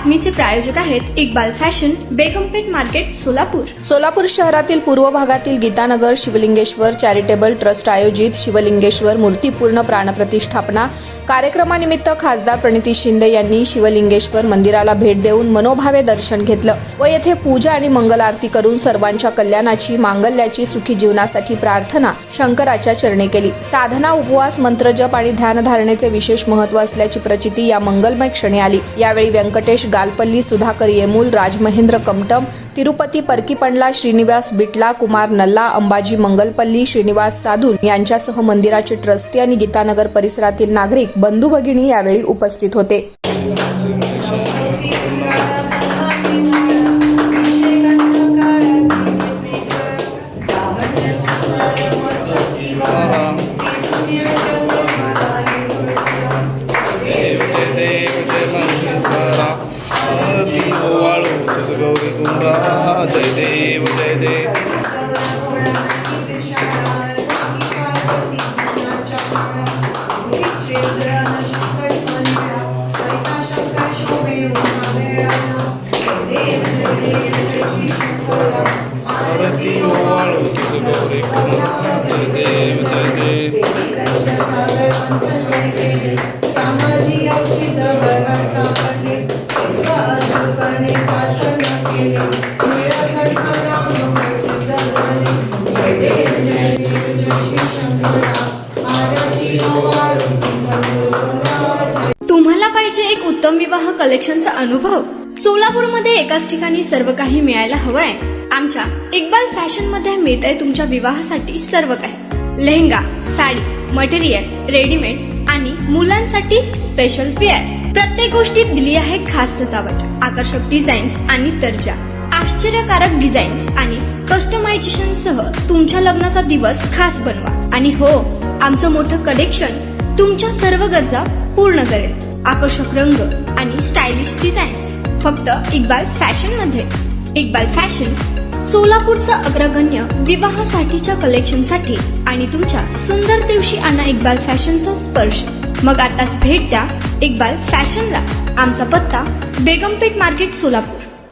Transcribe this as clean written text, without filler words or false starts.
बातमीचे प्रायोजक आहेत Iqbal fashion, बेगमपेठ market, Solapur. Solapur शहरातील पूर्व भागातील गीतानगर शिवलिंगेश्वर चॅरिटेबल ट्रस्ट आयोजित शिवलिंगेश्वर मूर्तीपूर्ण प्राणप्रतिष्ठापना कार्यक्रमानिमित्त खासदार प्रणिती शिंदे यांनी शिवलिंगेश्वर मंदिराला भेट देऊन मनोभावे दर्शन घेतलं व येथे पूजा आणि मंगल आरती करून सर्वांच्या कल्याणाची, मांगल्याची, सुखी जीवनासाठी प्रार्थना शंकराच्या चरणी केली. साधना, उपवास, मंत्रजप आणि ध्यानधारणेचे विशेष महत्त्व असल्याची प्रचिती या मंगलमय क्षणी आली. यावेळी व्यंकटेश गालपल्ली, सुधाकर येमूल, राजमहेंद्र कमटम, तिरुपती परकीपंडला, श्रीनिवास बिटला, कुमार नल्ला, अंबाजी मंगलपल्ली, श्रीनिवास साधू यांच्यासह मंदिराचे ट्रस्टी आणि गीतानगर परिसरातील नागरिक बंधू भगिनी यावेळी उपस्थित होते. गौरी कुंभा जय देव जय देव. आरती ओवाळू तुझ गौरी कुंभा जय देव जय देव. तुम्हाला पाहिजे एक उत्तम विवाह कलेक्शनचा अनुभव? सोलापूरमध्ये एकाच ठिकाणी सर्व काही मिळायला हवंय. आमच्या इक्बाल फॅशन मध्ये मिळतंय तुमच्या विवाहासाठी सर्व काही. लेहंगा, साडी, मटेरियल, रेडीमेड आणि मुलांसाठी स्पेशल वेअर. प्रत्येक गोष्टीत दिली आहे खास सजावट, आकर्षक डिझाईन्स आणि दर्जा, आश्चर्यकारक डिझाईन्स आणि कस्टमायझेशन सह तुमच्या लग्नाचा दिवस खास बनवा. आणि हो, आमचं मोठं कलेक्शन तुमच्या सर्व गरजा पूर्ण करेल. आकर्षक रंग आणि स्टायलिश डिझाईन्स फक्त इक्बाल फॅशन मध्ये. इक्बाल फॅशन सोलापूरचा अग्रगण्य विवाहासाठीच्या कलेक्शनसाठी आणि तुमच्या सुंदर दिवशी आणा इक्बाल फॅशनचा स्पर्श. मग आताच भेट द्या इक्बाल फॅशनला. आमचा पत्ता बेगमपेठ मार्केट, सोलापूर.